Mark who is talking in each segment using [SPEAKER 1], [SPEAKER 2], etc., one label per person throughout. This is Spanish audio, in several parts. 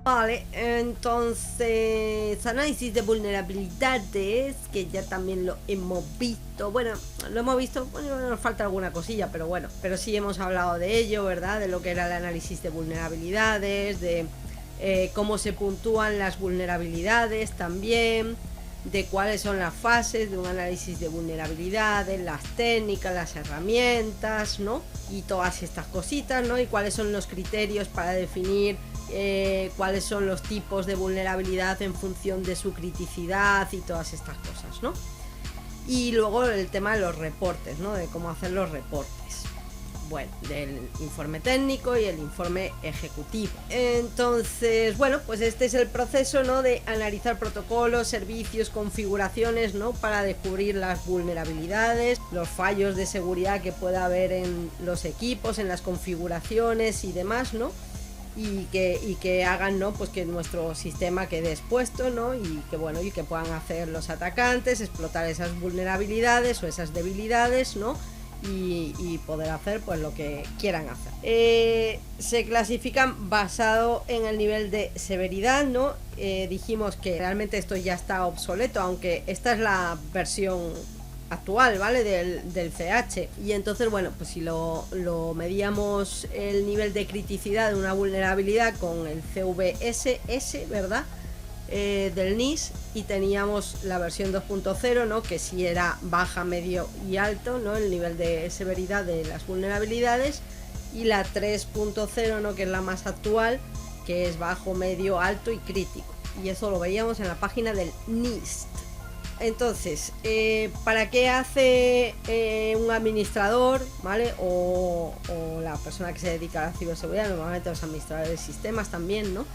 [SPEAKER 1] Vale, entonces análisis de vulnerabilidades, que ya también lo hemos visto. Bueno, lo hemos visto, bueno, nos falta alguna cosilla, pero bueno, pero sí hemos hablado de ello, ¿verdad? De lo que era el análisis de vulnerabilidades, de cómo se puntúan las vulnerabilidades también, de cuáles son las fases de un análisis de vulnerabilidades, las técnicas, las herramientas, ¿no? Y todas estas cositas, ¿no? Y cuáles son los criterios para definir cuáles son los tipos de vulnerabilidad en función de su criticidad y todas estas cosas, ¿no? Y luego el tema de los reportes, ¿no? De cómo hacer los reportes. Bueno, del informe técnico y el informe ejecutivo. Entonces, bueno, pues este es el proceso, ¿no? De analizar protocolos, servicios, configuraciones, ¿no? Para descubrir las vulnerabilidades, los fallos de seguridad que pueda haber en los equipos, en las configuraciones y demás, ¿no? Y que hagan, ¿no? Pues que nuestro sistema quede expuesto, ¿no? Y que bueno, y que puedan hacer los atacantes, explotar esas vulnerabilidades o esas debilidades, ¿no? Y poder hacer pues lo que quieran hacer. Se clasifican basado en el nivel de severidad, ¿no? Dijimos que realmente esto ya está obsoleto, aunque esta es la versión actual, ¿vale? Del CH. Y entonces, bueno, pues si lo medíamos el nivel de criticidad de una vulnerabilidad con el CVSS, ¿verdad? Del NIS, y teníamos la versión 2.0, ¿no? Que sí era baja, medio y alto, ¿no? El nivel de severidad de las vulnerabilidades, y la 3.0, ¿no? Que es la más actual, que es bajo, medio, alto y crítico. Y eso lo veíamos en la página del NIST. Entonces, ¿para qué hace un administrador, ¿vale? O la persona que se dedica a la ciberseguridad, normalmente los administradores de sistemas también, ¿no?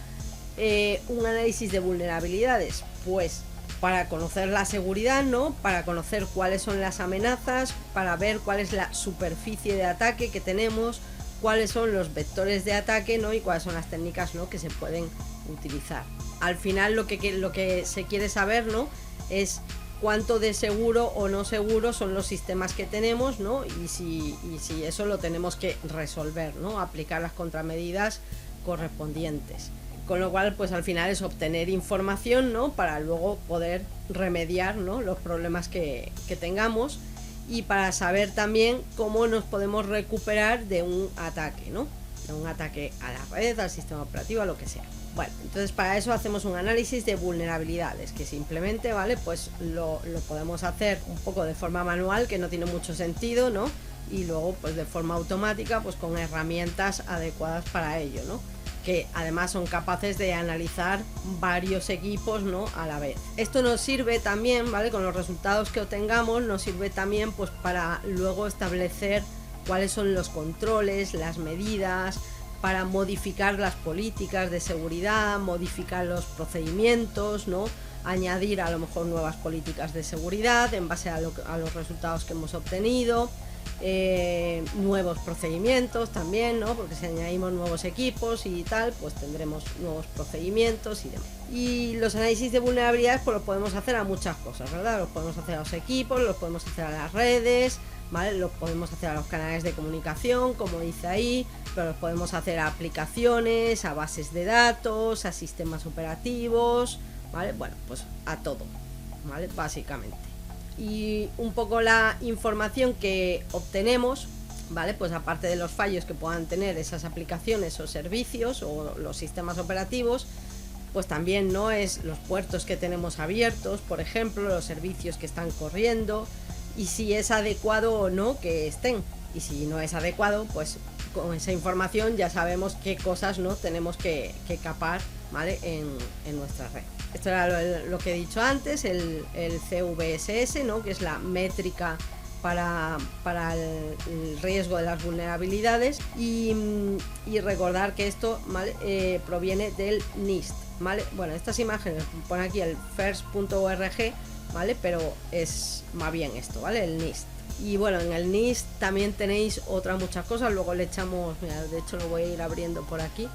[SPEAKER 1] Un análisis de vulnerabilidades, pues para conocer la seguridad, ¿no? Para conocer cuáles son las amenazas, para ver cuál es la superficie de ataque que tenemos, cuáles son los vectores de ataque, ¿no? Y cuáles son las técnicas, ¿no? Que se pueden utilizar. Al final lo que se quiere saber, ¿no? Es cuánto de seguro o no seguro son los sistemas que tenemos, ¿no? Y si eso lo tenemos que resolver, ¿no? Aplicar las contramedidas correspondientes. Con lo cual, pues al final es obtener información, ¿no? Para luego poder remediar, ¿no? Los problemas que tengamos, y para saber también cómo nos podemos recuperar de un ataque, ¿no? De un ataque a la red, al sistema operativo, a lo que sea. Bueno, entonces para eso hacemos un análisis de vulnerabilidades, que simplemente, ¿vale? Pues lo podemos hacer un poco de forma manual, que no tiene mucho sentido, ¿no? Y luego, pues de forma automática, pues con herramientas adecuadas para ello, ¿no? Que además son capaces de analizar varios equipos, ¿no? A la vez. Esto nos sirve también, ¿vale? Con los resultados que obtengamos, nos sirve también pues para luego establecer cuáles son los controles, las medidas, para modificar las políticas de seguridad, modificar los procedimientos, ¿no? Añadir a lo mejor nuevas políticas de seguridad en base a los resultados que hemos obtenido. Nuevos procedimientos también, ¿no? Porque si añadimos nuevos equipos y tal, pues tendremos nuevos procedimientos y demás. Y los análisis de vulnerabilidades pues los podemos hacer a muchas cosas, ¿verdad? Los podemos hacer a los equipos, los podemos hacer a las redes, ¿vale? Los podemos hacer a los canales de comunicación, como dice ahí, pero los podemos hacer a aplicaciones, a bases de datos, a sistemas operativos, ¿vale? Bueno, pues a todo, ¿vale? Básicamente. Y un poco la información que obtenemos, ¿vale? Pues aparte de los fallos que puedan tener esas aplicaciones o servicios o los sistemas operativos, pues también, ¿no? Es los puertos que tenemos abiertos, por ejemplo, los servicios que están corriendo, y si es adecuado o no que estén. Y si no es adecuado, pues con esa información ya sabemos qué cosas, ¿no? Tenemos que capar, ¿vale? En nuestra red. Esto era lo que he dicho antes, el CVSS, ¿no? Que es la métrica para el riesgo de las vulnerabilidades, y recordar que esto, ¿vale? Proviene del NIST, ¿vale? Bueno, estas imágenes pone aquí el first.org, ¿vale? Pero es más bien esto, ¿vale? El NIST. Y bueno, en el NIST también tenéis otras muchas cosas. Luego le echamos, mira, de hecho lo voy a ir abriendo por aquí,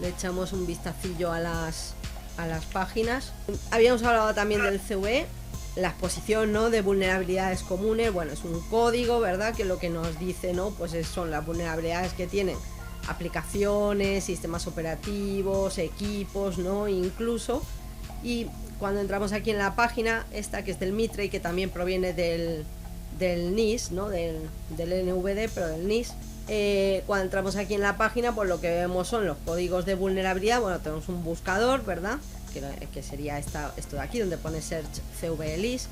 [SPEAKER 1] le echamos un vistacillo a las páginas. Habíamos hablado también del CVE, la exposición, ¿no? De vulnerabilidades comunes. Bueno, es un código, ¿verdad? Que lo que nos dice, ¿no? Pues son las vulnerabilidades que tienen aplicaciones, sistemas operativos, equipos, ¿no? Incluso. Y cuando entramos aquí en la página, esta que es del Mitre y que también proviene del NIS, ¿no? Del NVD, pero del NIS. Cuando entramos aquí en la página, pues lo que vemos son los códigos de vulnerabilidad. Bueno, tenemos un buscador, ¿verdad? Que sería esto de aquí, donde pone Search CVLIS.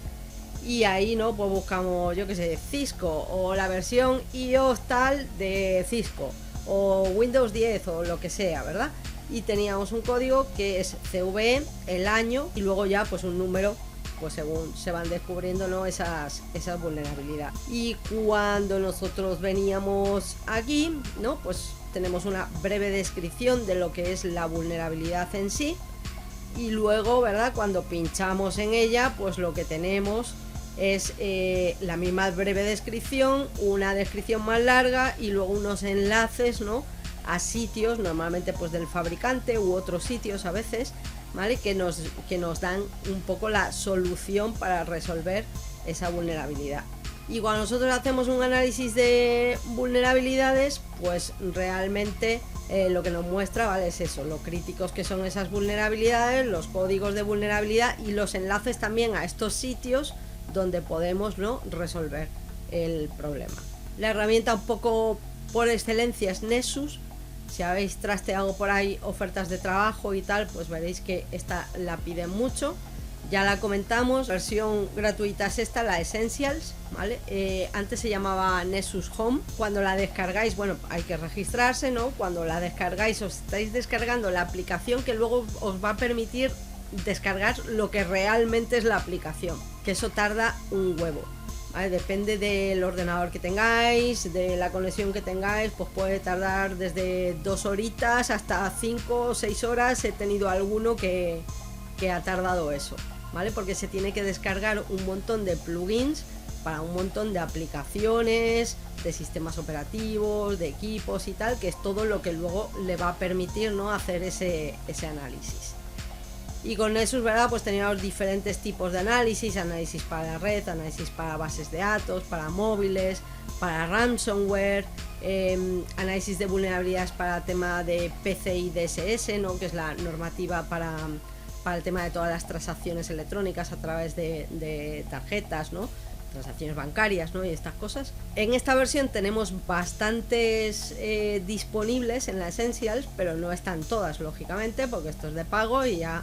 [SPEAKER 1] Y ahí, ¿no? Pues buscamos, yo que sé, Cisco o la versión iOS tal de Cisco o Windows 10 o lo que sea, ¿verdad? Y teníamos un código que es CVE, el año y luego ya pues un número, pues según se van descubriendo, ¿no? esas vulnerabilidades. Y cuando nosotros veníamos aquí, ¿no? Pues tenemos una breve descripción de lo que es la vulnerabilidad en sí. Y luego, ¿verdad? Cuando pinchamos en ella, pues lo que tenemos es la misma breve descripción, una descripción más larga y luego unos enlaces, ¿no? A sitios, normalmente pues del fabricante u otros sitios a veces, ¿vale? Que nos dan un poco la solución para resolver esa vulnerabilidad. Y cuando nosotros hacemos un análisis de vulnerabilidades, pues realmente lo que nos muestra, ¿vale? Es eso, lo críticos que son esas vulnerabilidades, los códigos de vulnerabilidad y los enlaces también a estos sitios donde podemos, ¿no? Resolver el problema. La herramienta un poco por excelencia es Nessus. Si habéis trasteado por ahí ofertas de trabajo y tal, pues veréis que esta la piden mucho. Ya la comentamos, versión gratuita es esta, la Essentials, ¿vale? Antes se llamaba Nessus Home. Cuando la descargáis, bueno, hay que registrarse, ¿no? Cuando la descargáis, os estáis descargando la aplicación que luego os va a permitir descargar lo que realmente es la aplicación, que eso tarda un huevo. ¿Vale? Depende del ordenador que tengáis, de la conexión que tengáis, pues puede tardar desde 2 horitas hasta 5 o 6 horas. He tenido alguno que ha tardado eso, ¿vale? Porque se tiene que descargar un montón de plugins para un montón de aplicaciones, de sistemas operativos, de equipos y tal, que es todo lo que luego le va a permitir, ¿no? Hacer ese análisis. Y con Nessus, ¿verdad? Pues teníamos diferentes tipos de análisis para la red, análisis para bases de datos, para móviles, para ransomware, análisis de vulnerabilidades para tema de PCI DSS, ¿no? Que es la normativa para el tema de todas las transacciones electrónicas a través de tarjetas, ¿no? Transacciones bancarias, ¿no? Y estas cosas. En esta versión tenemos bastantes disponibles en la Essentials, pero no están todas, lógicamente, porque esto es de pago y ya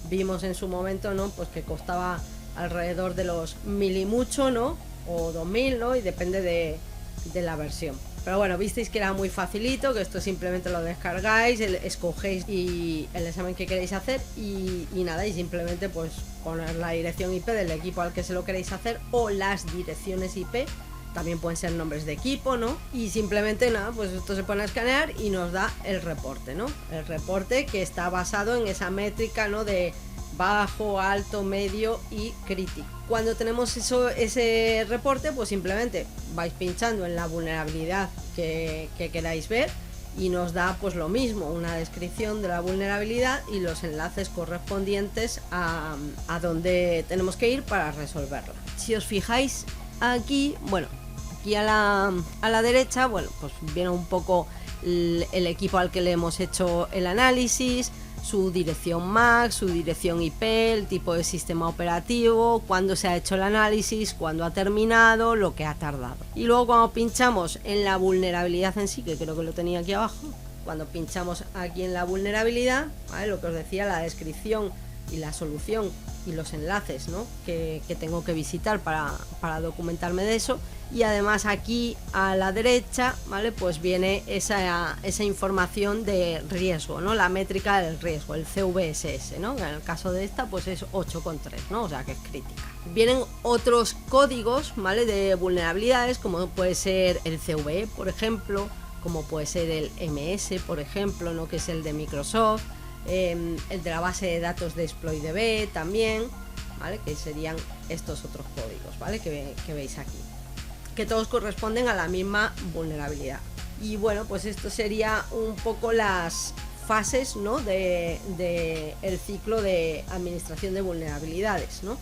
[SPEAKER 1] vimos en su momento, ¿no? Pues que costaba alrededor de los 1000 y mucho, ¿no? O 2000, ¿no? Y depende de la versión. Pero bueno, visteis que era muy facilito, que esto simplemente lo descargáis, escogéis y el examen que queréis hacer y nada, y simplemente pues poner la dirección IP del equipo al que se lo queréis hacer o las direcciones IP. También pueden ser nombres de equipo, ¿no? Y simplemente nada, pues esto se pone a escanear y nos da el reporte, ¿no? El reporte que está basado en esa métrica, ¿no? De bajo, alto, medio y crítico. Cuando tenemos ese reporte, pues simplemente vais pinchando en la vulnerabilidad que queráis ver y nos da pues lo mismo, una descripción de la vulnerabilidad y los enlaces correspondientes a donde tenemos que ir para resolverla. Si os fijáis aquí, bueno, aquí a la derecha, bueno, pues viene un poco el equipo al que le hemos hecho el análisis, su dirección MAC, su dirección IP, el tipo de sistema operativo, cuándo se ha hecho el análisis, cuándo ha terminado, lo que ha tardado. Y luego cuando pinchamos en la vulnerabilidad en sí, que creo que lo tenía aquí abajo, cuando pinchamos aquí en la vulnerabilidad, ¿vale? Lo que os decía, la descripción y la solución y los enlaces, ¿no? que tengo que visitar para documentarme de eso. Y además aquí a la derecha, ¿vale? Pues viene esa información de riesgo, ¿no? La métrica del riesgo, el CVSS, ¿no? En el caso de esta pues es 8,3, ¿no? O sea que es crítica. Vienen otros códigos, ¿vale? De vulnerabilidades, como puede ser el CVE, por ejemplo, como puede ser el MS, por ejemplo, ¿no? Que es el de Microsoft, el de la base de datos de ExploitDB también, ¿vale? Que serían estos otros códigos, ¿vale? Que veis aquí, que todos corresponden a la misma vulnerabilidad. Y bueno, pues esto sería un poco las fases, ¿no? de el ciclo de administración de vulnerabilidades, ¿no?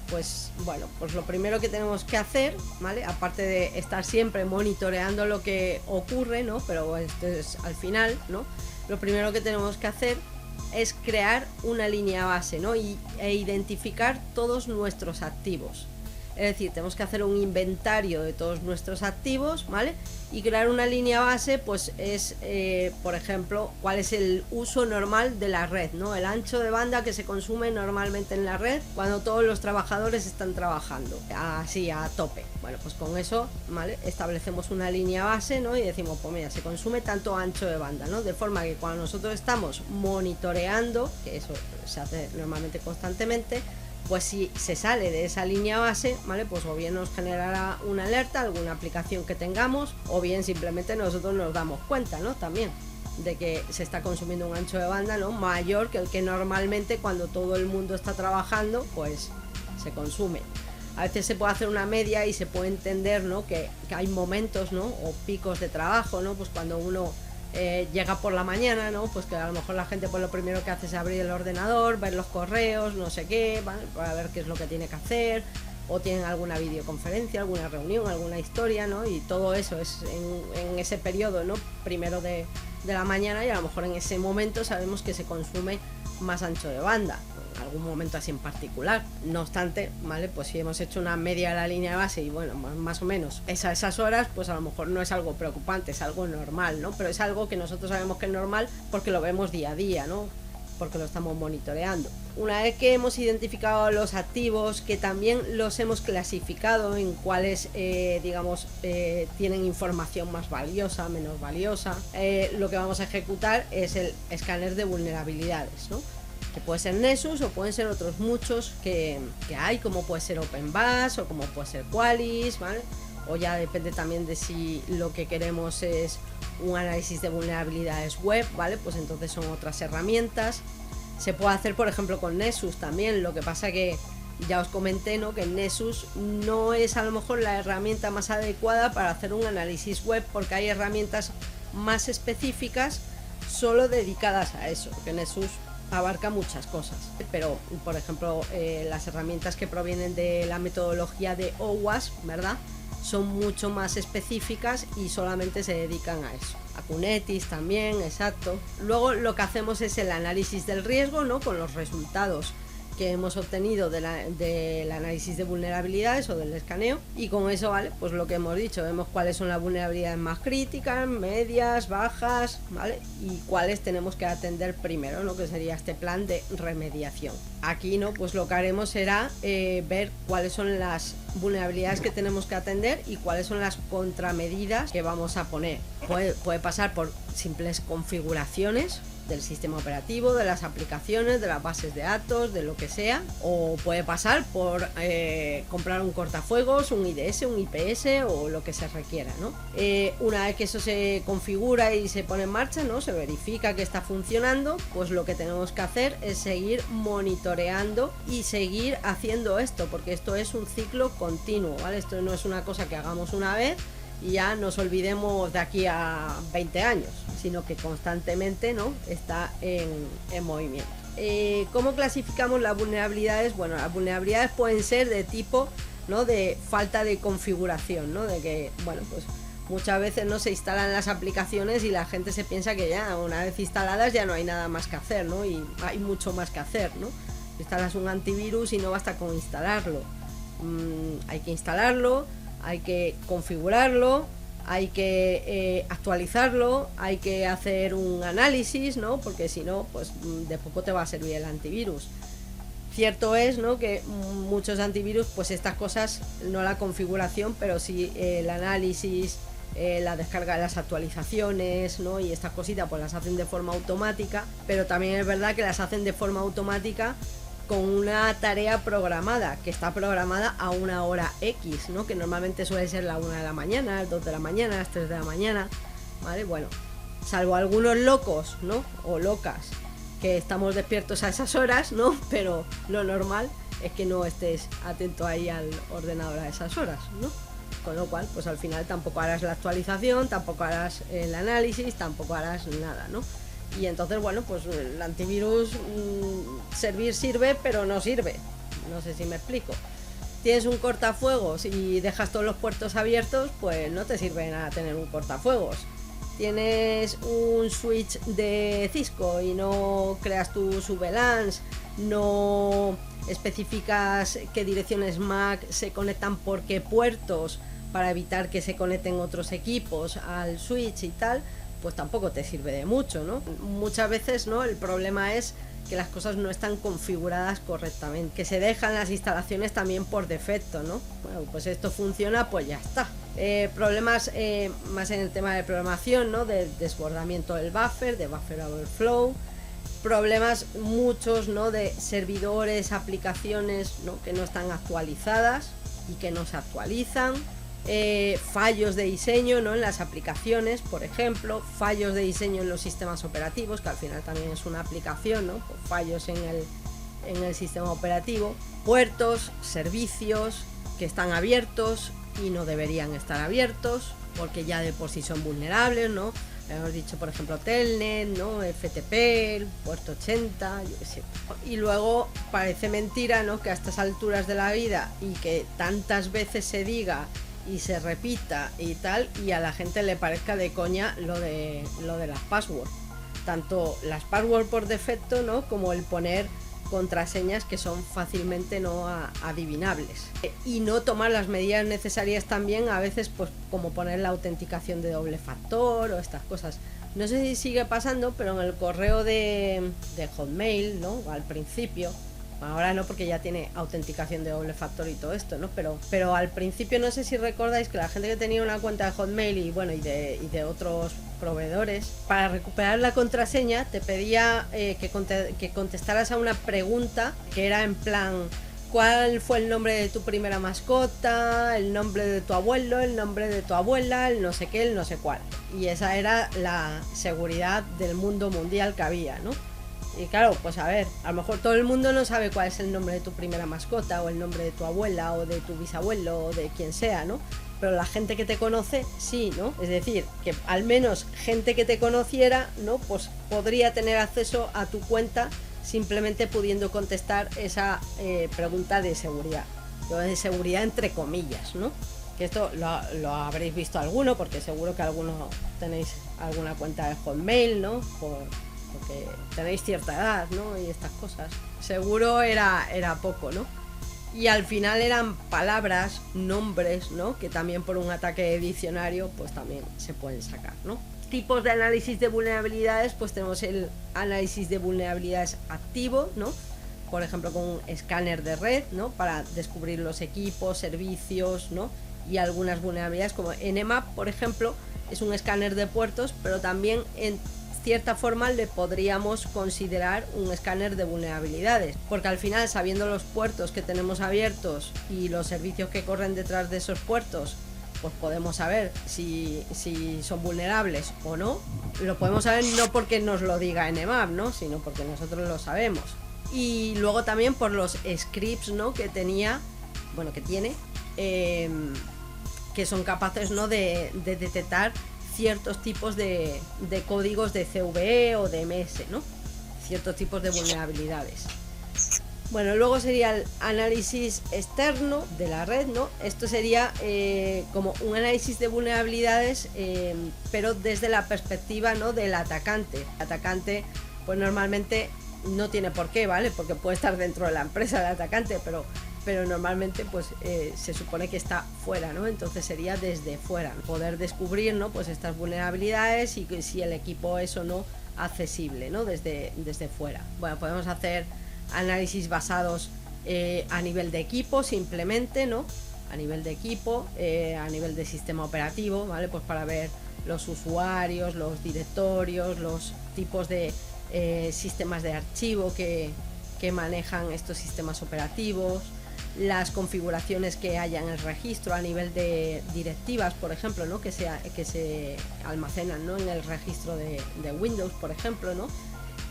[SPEAKER 1] pues bueno, pues lo primero que tenemos que hacer, ¿vale? Aparte de estar siempre monitoreando lo que ocurre, ¿no? Pero esto es al final, ¿no? Lo primero que tenemos que hacer es crear una línea base, ¿no? E identificar todos nuestros activos. Es decir, tenemos que hacer un inventario de todos nuestros activos, ¿vale? Y crear una línea base, pues es, por ejemplo, cuál es el uso normal de la red, ¿no? El ancho de banda que se consume normalmente en la red cuando todos los trabajadores están trabajando, así a tope. Bueno, pues con eso, ¿vale? Establecemos una línea base, ¿no? Y decimos, pues mira, se consume tanto ancho de banda, ¿no? De forma que cuando nosotros estamos monitoreando, que eso se hace normalmente constantemente, pues si se sale de esa línea base, ¿vale? Pues o bien nos generará una alerta, alguna aplicación que tengamos, o bien simplemente nosotros nos damos cuenta, ¿no? También de que se está consumiendo un ancho de banda, ¿no? Mayor que el que normalmente cuando todo el mundo está trabajando, pues se consume. A veces se puede hacer una media y se puede entender, ¿no? Que hay momentos, ¿no? O picos de trabajo, ¿no? Pues cuando uno llega por la mañana, ¿no? Pues que a lo mejor la gente pues lo primero que hace es abrir el ordenador, ver los correos, no sé qué, ¿vale? Para ver qué es lo que tiene que hacer, o tienen alguna videoconferencia, alguna reunión, alguna historia, ¿no? Y todo eso es en ese periodo, ¿no? Primero de la mañana, y a lo mejor en ese momento sabemos que se consume más ancho de banda, en algún momento así en particular. No obstante, ¿vale? Pues si hemos hecho una media de la línea de base y bueno, más o menos esas horas, pues a lo mejor no es algo preocupante, es algo normal, ¿no? Pero es algo que nosotros sabemos que es normal porque lo vemos día a día, ¿no? Porque lo estamos monitoreando. Una vez que hemos identificado los activos, que también los hemos clasificado en cuáles, tienen información más valiosa, menos valiosa, lo que vamos a ejecutar es el escáner de vulnerabilidades, ¿no? Que puede ser Nessus o pueden ser otros muchos que hay, como puede ser OpenBus o como puede ser Qualys, ¿vale? O ya depende también de si lo que queremos es un análisis de vulnerabilidades web, ¿vale? Pues entonces son otras herramientas. Se puede hacer, por ejemplo, con Nessus también. Lo que pasa que ya os comenté, ¿no? Que Nessus no es a lo mejor la herramienta más adecuada para hacer un análisis web, porque hay herramientas más específicas solo dedicadas a eso, porque Nessus abarca muchas cosas, pero por ejemplo las herramientas que provienen de la metodología de OWASP, ¿verdad? Son mucho más específicas y solamente se dedican a eso. Kubernetes también, exacto. Luego lo que hacemos es el análisis del riesgo, ¿no? Con los resultados que hemos obtenido del análisis de vulnerabilidades o del escaneo, y con eso, ¿vale? Pues lo que hemos dicho, vemos cuáles son las vulnerabilidades más críticas, medias, bajas, ¿vale? Y cuáles tenemos que atender primero, ¿no? Que sería este plan de remediación. Aquí, ¿no? Pues lo que haremos será ver cuáles son las vulnerabilidades que tenemos que atender y cuáles son las contramedidas que vamos a poner. Puede pasar por simples configuraciones del sistema operativo, de las aplicaciones, de las bases de datos, de lo que sea, o puede pasar por comprar un cortafuegos, un IDS, un IPS o lo que se requiera, ¿no? Una vez que eso se configura y se pone en marcha, ¿no? Se verifica que está funcionando, pues lo que tenemos que hacer es seguir monitoreando y seguir haciendo esto, porque esto es un ciclo continuo, ¿vale? Esto no es una cosa que hagamos una vez y ya nos olvidemos de aquí a 20 años, sino que constantemente, ¿no? Está en movimiento. ¿Cómo clasificamos las vulnerabilidades? Bueno, las vulnerabilidades pueden ser de tipo, ¿no? De falta de configuración, ¿no? De que, bueno, pues muchas veces no se instalan las aplicaciones y la gente se piensa que ya una vez instaladas ya no hay nada más que hacer, ¿no? Y hay mucho más que hacer, ¿no? Instalas un antivirus y no basta con instalarlo. Hay que instalarlo, hay que configurarlo, hay que actualizarlo, hay que hacer un análisis, ¿no? Porque si no, pues de poco te va a servir el antivirus. Cierto es, ¿no? Que muchos antivirus, pues estas cosas, no la configuración, pero sí el análisis, la descarga de las actualizaciones, ¿no? Y estas cositas pues las hacen de forma automática, pero también es verdad que las hacen de forma automática con una tarea programada, que está programada a una hora X, ¿no? Que normalmente suele ser la 1 de la mañana, las 2 de la mañana, las 3 de la mañana, ¿vale? Bueno, salvo algunos locos, ¿no? O locas, que estamos despiertos a esas horas, ¿no? Pero lo normal es que no estés atento ahí al ordenador a esas horas, ¿no? Con lo cual, pues al final tampoco harás la actualización, tampoco harás el análisis, tampoco harás nada, ¿no? Y entonces, bueno, pues el antivirus servir sirve, pero no sirve. No sé si me explico. tienes un cortafuegos y dejas todos los puertos abiertos, pues no te sirve de nada tener un cortafuegos. Tienes un switch de Cisco y no creas tus VLANs, no especificas qué direcciones MAC se conectan por qué puertos para evitar que se conecten otros equipos al switch y tal, pues tampoco te sirve de mucho, ¿no? Muchas veces, ¿no?, el problema es que las cosas no están configuradas correctamente, que se dejan las instalaciones también por defecto, ¿no? Bueno, pues esto funciona, pues ya está. Problemas más en el tema de programación, ¿no?, de desbordamiento del buffer, de buffer overflow, problemas muchos, ¿no?, de servidores, aplicaciones, ¿no?, que no están actualizadas y que no se actualizan. Fallos de diseño, ¿no?, en las aplicaciones, por ejemplo, fallos de diseño en los sistemas operativos, que al final también es una aplicación, ¿no?, pues fallos en el sistema operativo, puertos, servicios que están abiertos y no deberían estar abiertos porque ya de por sí son vulnerables, ¿no? Hemos dicho, por ejemplo, Telnet, ¿no?, FTP, el puerto 80, yo qué sé. Y luego parece mentira, ¿no?, que a estas alturas de la vida y que tantas veces se diga y se repita y tal, y a la gente le parezca de coña lo de las passwords, tanto las passwords por defecto, ¿no?, como el poner contraseñas que son fácilmente no adivinables, y no tomar las medidas necesarias también a veces, pues como poner la autenticación de doble factor o estas cosas. No sé si sigue pasando, pero en el correo de Hotmail, ¿no?, al principio, ahora no porque ya tiene autenticación de doble factor y todo esto, ¿no? Pero al principio, no sé si recordáis que la gente que tenía una cuenta de Hotmail y bueno, y de otros proveedores, para recuperar la contraseña te pedía que contestaras a una pregunta que era en plan: ¿cuál fue el nombre de tu primera mascota? El nombre de tu abuelo, el nombre de tu abuela, el no sé qué, el no sé cuál. Y esa era la seguridad del mundo mundial que había, ¿no? Y claro, pues a ver, a lo mejor todo el mundo no sabe cuál es el nombre de tu primera mascota, o el nombre de tu abuela, o de tu bisabuelo, o de quien sea, ¿no? Pero la gente que te conoce, sí, ¿no? Es decir, que al menos gente que te conociera, ¿no?, pues podría tener acceso a tu cuenta simplemente pudiendo contestar esa pregunta de seguridad. De seguridad entre comillas, ¿no? Que esto lo habréis visto alguno, porque seguro que algunos tenéis alguna cuenta de Hotmail, ¿no? Porque tenéis cierta edad, ¿no?, y estas cosas. Seguro era poco, ¿no? Y al final eran palabras, nombres, ¿no?, que también por un ataque de diccionario pues también se pueden sacar, ¿no? Tipos de análisis de vulnerabilidades, pues tenemos el análisis de vulnerabilidades activo, ¿no? Por ejemplo, con un escáner de red, ¿no?, para descubrir los equipos, servicios, ¿no?, y algunas vulnerabilidades, como Nmap, por ejemplo, es un escáner de puertos, pero también en cierta forma le podríamos considerar un escáner de vulnerabilidades, porque al final, sabiendo los puertos que tenemos abiertos y los servicios que corren detrás de esos puertos, pues podemos saber si son vulnerables o no. Lo podemos saber no porque nos lo diga Nmap, ¿no?, sino porque nosotros lo sabemos. Y luego también por los scripts, ¿no?, que tiene, que son capaces, ¿no?, de detectar ciertos tipos de códigos de CVE o de MS, ¿no?, ciertos tipos de vulnerabilidades. Bueno, luego sería el análisis externo de la red, ¿no? Esto sería como un análisis de vulnerabilidades, pero desde la perspectiva, ¿no?, del atacante. El atacante, pues normalmente no tiene por qué, ¿vale? Porque puede estar dentro de la empresa el atacante, pero normalmente pues se supone que está fuera, ¿no? Entonces sería desde fuera, poder descubrir, ¿no?, pues estas vulnerabilidades y si el equipo es o no accesible, ¿no?, desde fuera. Bueno, podemos hacer análisis basados a nivel de equipo simplemente, ¿no?, a nivel de equipo, a nivel de sistema operativo, ¿vale? Pues para ver los usuarios, los directorios, los tipos de sistemas de archivo que manejan estos sistemas operativos, las configuraciones que haya en el registro a nivel de directivas, por ejemplo, ¿no?, que se almacenan, ¿no?, en el registro de Windows, por ejemplo, ¿no?,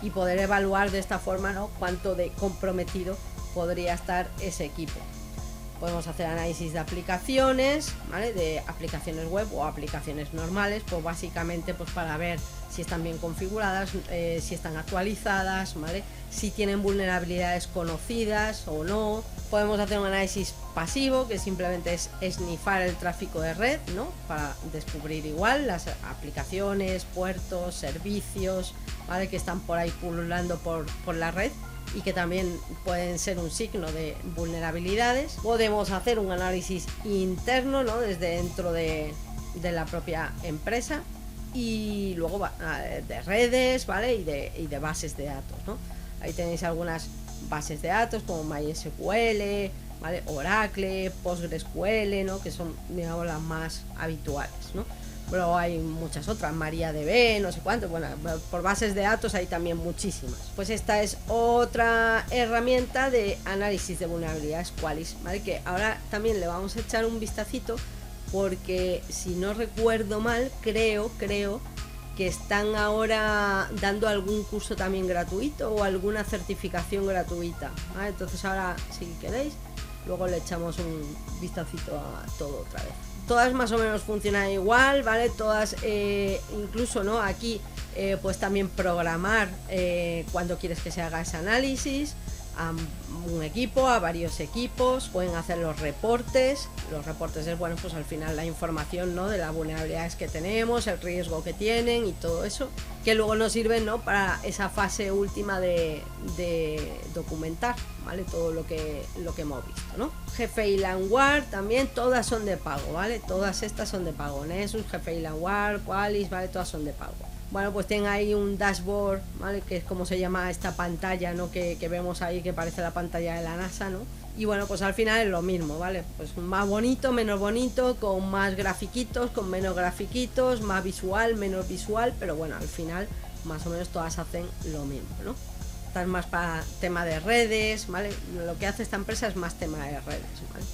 [SPEAKER 1] y poder evaluar de esta forma, ¿no?, cuánto de comprometido podría estar ese equipo. Podemos hacer análisis de aplicaciones, ¿vale? De aplicaciones web o aplicaciones normales, pues básicamente pues para ver si están bien configuradas, si están actualizadas, ¿vale? Si tienen vulnerabilidades conocidas o no. Podemos hacer un análisis pasivo, que simplemente es snifar el tráfico de red, ¿no? Para descubrir igual las aplicaciones, puertos, servicios, ¿vale? Que están por ahí pululando por la red y que también pueden ser un signo de vulnerabilidades. Podemos hacer un análisis interno, ¿no? Desde dentro de la propia empresa, y luego de redes, ¿vale? Y de bases de datos, ¿no? Ahí tenéis algunas bases de datos como MySQL, ¿vale? Oracle, PostgreSQL, ¿no? Que son, digamos, las más habituales, ¿no? Pero hay muchas otras, MariaDB, no sé cuánto. Bueno, por bases de datos hay también muchísimas. Pues esta es otra herramienta de análisis de vulnerabilidades, Qualys, ¿vale? Que ahora también le vamos a echar un vistacito, porque si no recuerdo mal, creo que están ahora dando algún curso también gratuito o alguna certificación gratuita, ¿vale? Entonces ahora, si queréis, luego le echamos un vistacito a todo otra vez. Todas más o menos funcionan igual, ¿vale? Todas, incluso, ¿no? Aquí, pues también programar cuando quieres que se haga ese análisis, a un equipo, a varios equipos, pueden hacer los reportes. Los reportes es, bueno, pues al final la información, ¿no? De las vulnerabilidades que tenemos, el riesgo que tienen y todo eso, que luego nos sirven, ¿no? Para esa fase última de documentar, ¿vale? Todo lo que hemos visto, ¿no? GFI-Landware también, todas son de pago, ¿vale? Todas estas son de pago. Nessus, GFI-Landware, Qualys, ¿vale? Todas son de pago. Bueno, pues tienen ahí un dashboard, ¿vale? Que es como se llama esta pantalla, ¿no? Que vemos ahí, que parece la pantalla de la NASA, ¿no? Y bueno, pues al final es lo mismo, ¿vale? Pues más bonito, menos bonito, con más grafiquitos, con menos grafiquitos, más visual, menos visual, pero bueno, al final más o menos todas hacen lo mismo, ¿no? Esta es más para tema de redes, ¿vale? Lo que hace esta empresa es más tema de redes, ¿vale?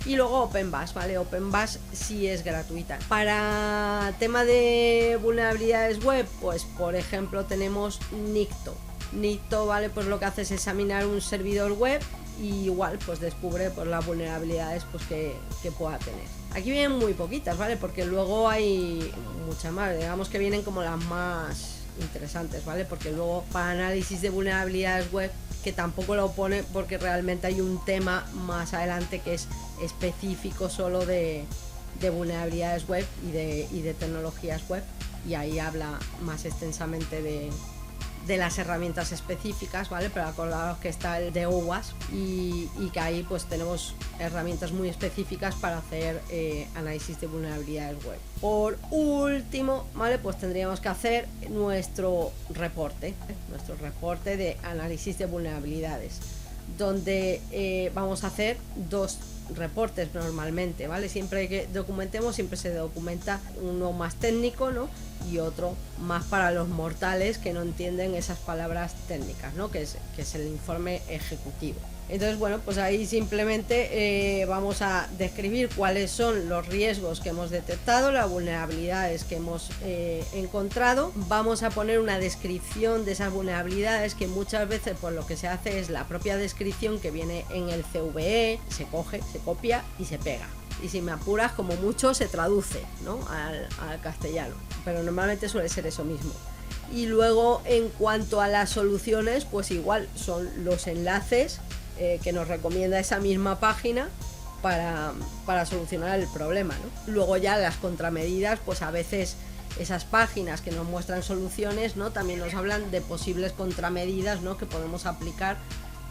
[SPEAKER 1] Y luego OpenBash, ¿vale? OpenBash sí es gratuita. Para tema de vulnerabilidades web, pues por ejemplo tenemos Nikto. Nikto, ¿vale? Pues lo que hace es examinar un servidor web y igual pues descubre pues las vulnerabilidades pues que pueda tener. Aquí vienen muy poquitas, ¿vale? Porque luego hay muchas más, digamos que vienen como las más interesantes, ¿vale? Porque luego para análisis de vulnerabilidades web, que tampoco lo pone porque realmente hay un tema más adelante que es específico solo de vulnerabilidades web y de tecnologías web, y ahí habla más extensamente de las herramientas específicas, ¿vale? Pero acordaros que está el de OWASP y que ahí pues tenemos herramientas muy específicas para hacer análisis de vulnerabilidades web. Por último, ¿vale? Pues tendríamos que hacer nuestro reporte de análisis de vulnerabilidades, donde vamos a hacer dos reportes normalmente, ¿vale? Siempre que documentemos, siempre se documenta uno más técnico, ¿no? Y otro más para los mortales que no entienden esas palabras técnicas, ¿no? Que es el informe ejecutivo. Entonces, bueno, pues ahí simplemente vamos a describir cuáles son los riesgos que hemos detectado, las vulnerabilidades que hemos encontrado. Vamos a poner una descripción de esas vulnerabilidades, que muchas veces pues lo que se hace es la propia descripción que viene en el CVE, se coge, se copia y se pega. Y si me apuras, como mucho se traduce, ¿no? al castellano, pero normalmente suele ser eso mismo. Y luego, en cuanto a las soluciones, pues igual son los enlaces que nos recomienda esa misma página para solucionar el problema, ¿no? Luego ya las contramedidas, pues a veces esas páginas que nos muestran soluciones, ¿no? También nos hablan de posibles contramedidas, ¿no? Que podemos aplicar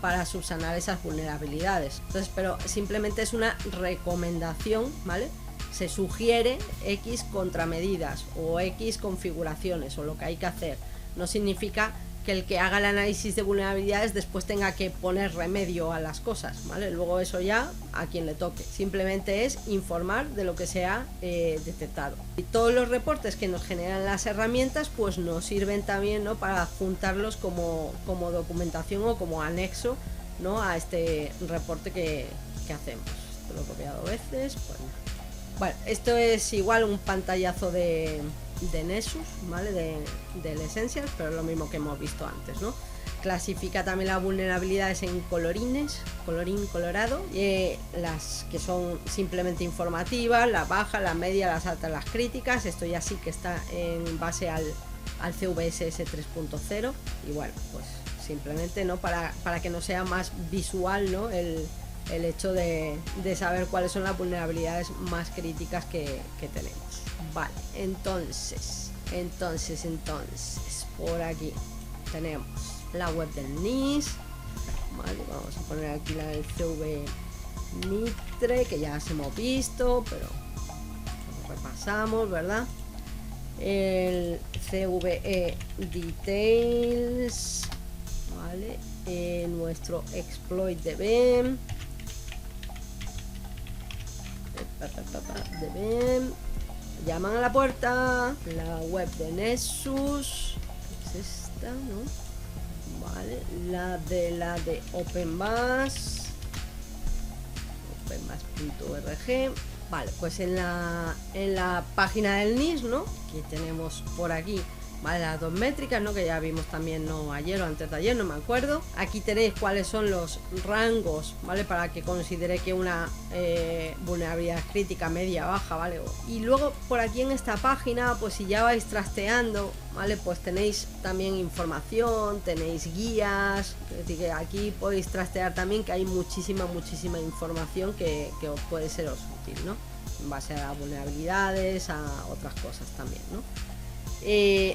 [SPEAKER 1] para subsanar esas vulnerabilidades. Entonces, pero simplemente es una recomendación, ¿vale? Se sugiere X contramedidas o X configuraciones o lo que hay que hacer. No significa que el que haga el análisis de vulnerabilidades después tenga que poner remedio a las cosas, ¿vale? Luego eso ya a quien le toque. Simplemente es informar de lo que se ha detectado. Y todos los reportes que nos generan las herramientas pues nos sirven también, ¿no? Para adjuntarlos como documentación o como anexo, ¿no? A este reporte que hacemos. Esto lo he copiado a veces, pues no. Bueno, esto es igual un pantallazo de de Nessus, ¿vale? Del Essentials, pero lo mismo que hemos visto antes, ¿no? Clasifica también las vulnerabilidades en colorines, colorín colorado, las que son simplemente informativas, las bajas, las medias, las altas, las críticas. Esto ya sí que está en base al CVSS 3.0 y bueno, pues simplemente, ¿no? Para que no sea más visual, ¿no? El hecho de saber cuáles son las vulnerabilidades más críticas que tenemos. Vale, entonces, por aquí tenemos la web del NIS, vale, vamos a poner aquí la del CV Mitre, que ya las hemos visto, pero repasamos, ¿verdad? El CVE Details, vale, nuestro exploit de BEM, llaman a la puerta, la web de Nessus, es esta, ¿no? Vale, la de openbus.org. Vale, pues en la página del NIS, ¿no? Que tenemos por aquí, vale, las dos métricas, ¿no? Que ya vimos también, no ayer o antes de ayer, no me acuerdo. Aquí tenéis cuáles son los rangos, ¿vale? Para que considere que una vulnerabilidad crítica, media, baja, ¿vale? Y luego por aquí en esta página, pues si ya vais trasteando, ¿vale? Pues tenéis también información, tenéis guías, es decir, que aquí podéis trastear también, que hay muchísima información que os puede ser útil, ¿no? En base a vulnerabilidades, a otras cosas también, ¿no?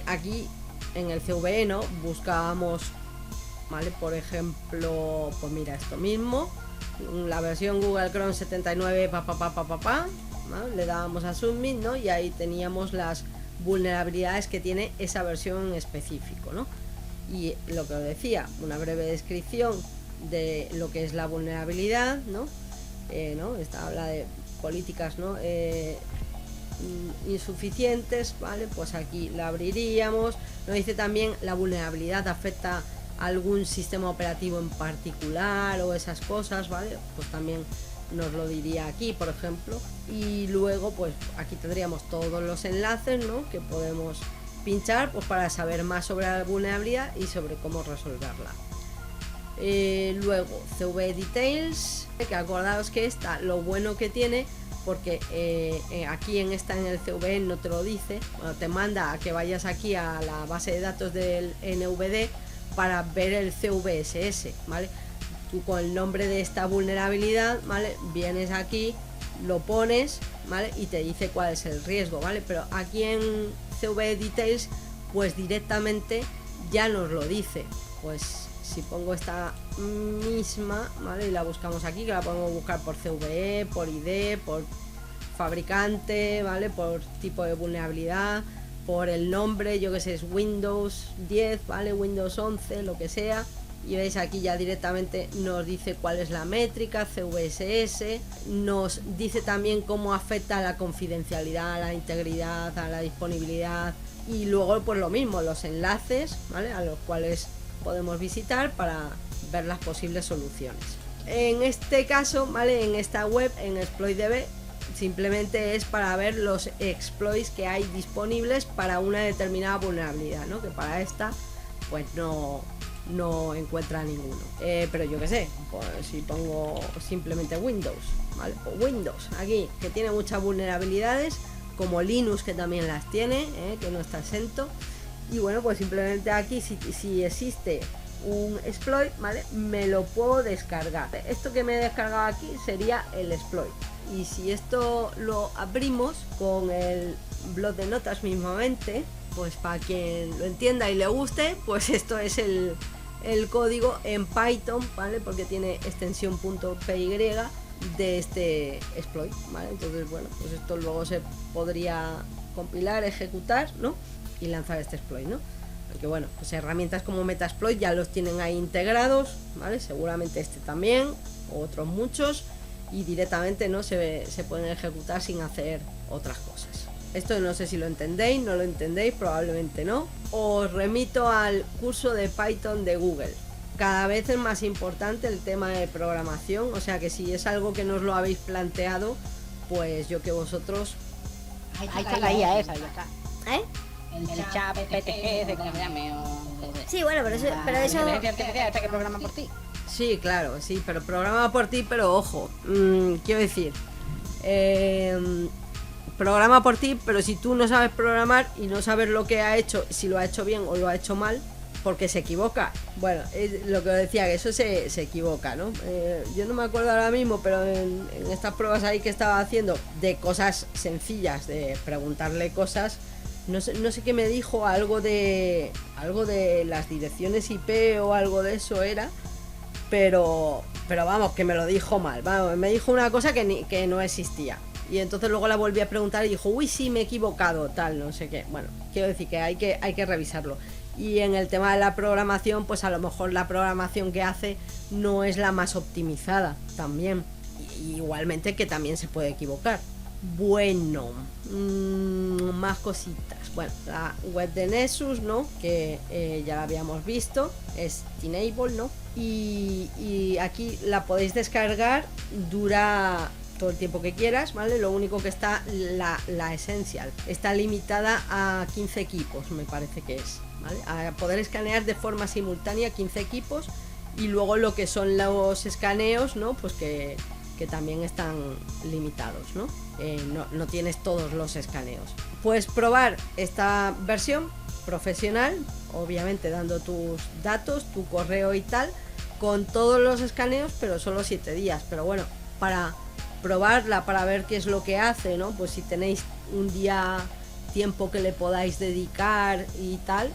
[SPEAKER 1] Aquí en el CVE, ¿no? Buscábamos, ¿vale? Por ejemplo, pues mira, esto mismo, la versión Google Chrome 79, ¿vale? Le dábamos a Submit, ¿no? Y ahí teníamos las vulnerabilidades que tiene esa versión en específico, ¿no? Y lo que os decía, una breve descripción de lo que es la vulnerabilidad, ¿no? Esta habla de políticas, ¿no? Insuficientes, ¿vale? Pues aquí la abriríamos. Nos dice también la vulnerabilidad afecta a algún sistema operativo en particular o esas cosas, ¿vale? Pues también nos lo diría aquí, por ejemplo. Y luego pues aquí tendríamos todos los enlaces, ¿no? Que podemos pinchar pues para saber más sobre la vulnerabilidad y sobre cómo resolverla. Luego CV Details, que acordaos que esta, lo bueno que tiene, porque aquí en el CVE no te lo dice, bueno, te manda a que vayas aquí a la base de datos del NVD para ver el CVSS, ¿vale? Tú con el nombre de esta vulnerabilidad, ¿vale? Vienes aquí, lo pones, ¿vale? Y te dice cuál es el riesgo, ¿vale? Pero aquí en CV Details, pues directamente ya nos lo dice. Pues si pongo esta misma, ¿vale? Y la buscamos aquí, que la podemos buscar por CVE, por ID, por fabricante, ¿vale? Por tipo de vulnerabilidad, por el nombre, yo que sé, es Windows 10, ¿vale? Windows 11, lo que sea. Y veis aquí ya directamente nos dice cuál es la métrica, CVSS, nos dice también cómo afecta a la confidencialidad, a la integridad, a la disponibilidad, y luego pues lo mismo, los enlaces, ¿vale? A los cuales podemos visitar para ver las posibles soluciones. En este caso, ¿vale? En esta web, en ExploitDB, simplemente es para ver los exploits que hay disponibles para una determinada vulnerabilidad, ¿no? Que para esta pues no encuentra ninguno, pero yo que sé, pues si pongo simplemente Windows, ¿vale? Pues Windows aquí, que tiene muchas vulnerabilidades, como Linux, que también las tiene, que no está exento. Y bueno, pues simplemente aquí si existe un exploit, ¿vale? Me lo puedo descargar. Esto que me he descargado aquí sería el exploit. Y si esto lo abrimos con el blog de notas mismamente, pues para quien lo entienda y le guste, pues esto es el código en Python, ¿vale? Porque tiene extensión .py de este exploit, ¿vale? Entonces, bueno, pues esto luego se podría compilar, ejecutar, ¿no? Y lanzar este exploit, ¿no? Aunque bueno, pues herramientas como Metasploit ya los tienen ahí integrados, ¿vale? Seguramente este también, o otros muchos, y directamente no se pueden ejecutar sin hacer otras cosas. Esto no sé si lo entendéis, no lo entendéis, probablemente no. Os remito al curso de Python de Google. Cada vez es más importante el tema de programación, o sea que si es algo que no os lo habéis planteado, pues yo que vosotros...
[SPEAKER 2] Ahí está la IA esa, ya está.
[SPEAKER 1] ¿Eh?
[SPEAKER 2] El chat PTG, de cómo se llame, o...
[SPEAKER 1] Sí, bueno, pero eso... Pero
[SPEAKER 2] La
[SPEAKER 1] eso...
[SPEAKER 2] inteligencia artificial esta que programa por ti.
[SPEAKER 1] Sí, claro, sí, pero programa por ti, pero ojo, quiero decir, programa por ti, pero si tú no sabes programar y no sabes lo que ha hecho, si lo ha hecho bien o lo ha hecho mal, porque se equivoca. Bueno, es lo que os decía, que eso se equivoca, ¿no? Yo no me acuerdo ahora mismo, pero en estas pruebas ahí que estaba haciendo de cosas sencillas, de preguntarle cosas, no sé qué me dijo, algo de las direcciones IP o algo de eso era, pero vamos, que me lo dijo mal, vamos, me dijo una cosa que no existía. Y entonces luego la volví a preguntar y dijo, uy, sí, me he equivocado, tal, no sé qué. Bueno, quiero decir que hay que revisarlo. Y en el tema de la programación, pues a lo mejor la programación que hace no es la más optimizada también. Igualmente que también se puede equivocar. Bueno, más cositas. Bueno, la web de Nessus, ¿no? Que ya la habíamos visto, es Teenable, ¿no? Y aquí la podéis descargar, dura todo el tiempo que quieras, ¿vale? Lo único que está, la Essential, está limitada a 15 equipos, me parece que es, ¿vale? A poder escanear de forma simultánea 15 equipos y luego lo que son los escaneos, ¿no? Pues que también están limitados, ¿no? No tienes todos los escaneos. Puedes probar esta versión profesional, obviamente dando tus datos, tu correo y tal, con todos los escaneos, pero solo 7 días. Pero bueno, para probarla, para ver qué es lo que hace, ¿no? Pues si tenéis un día, tiempo que le podáis dedicar y tal,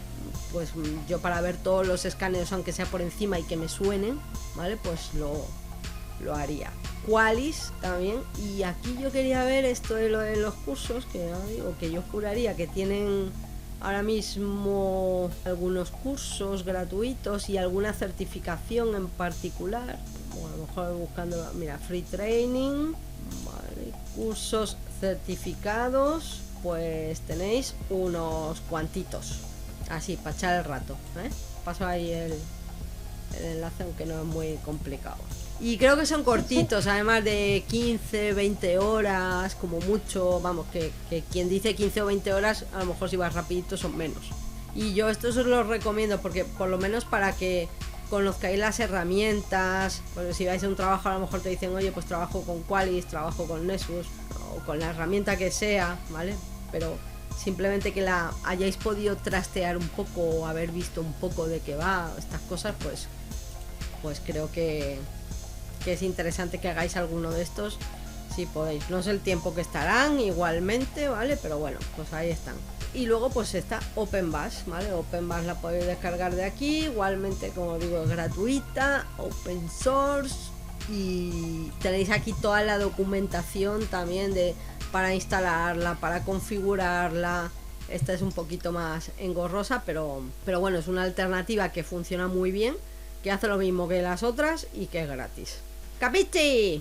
[SPEAKER 1] pues yo para ver todos los escaneos, aunque sea por encima y que me suenen, ¿vale? Pues lo haría. Qualys también, y aquí yo quería ver esto de lo de los cursos, que no digo que yo juraría que tienen ahora mismo algunos cursos gratuitos y alguna certificación en particular. O a lo mejor buscando, mira, free training, vale, cursos certificados, pues tenéis unos cuantitos, así para echar el rato, ¿eh? Paso ahí el enlace, aunque no es muy complicado. Y creo que son cortitos, además de 15, 20 horas, como mucho, vamos, que quien dice 15 o 20 horas, a lo mejor si vas rapidito son menos. Y yo estos os los recomiendo porque por lo menos para que conozcáis las herramientas, pues si vais a un trabajo a lo mejor te dicen, oye, pues trabajo con Qualys, trabajo con Nessus, o con la herramienta que sea, ¿vale? Pero simplemente que la hayáis podido trastear un poco o haber visto un poco de qué va, estas cosas, pues creo que es interesante que hagáis alguno de estos si podéis. No sé el tiempo que estarán igualmente, ¿vale? Pero bueno, pues ahí están. Y luego pues está OpenBash, ¿vale? OpenBash la podéis descargar de aquí, igualmente como digo es gratuita, open source, y tenéis aquí toda la documentación también para instalarla, para configurarla. Esta es un poquito más engorrosa, pero bueno, es una alternativa que funciona muy bien, que hace lo mismo que las otras y que es gratis. ¡Capichi!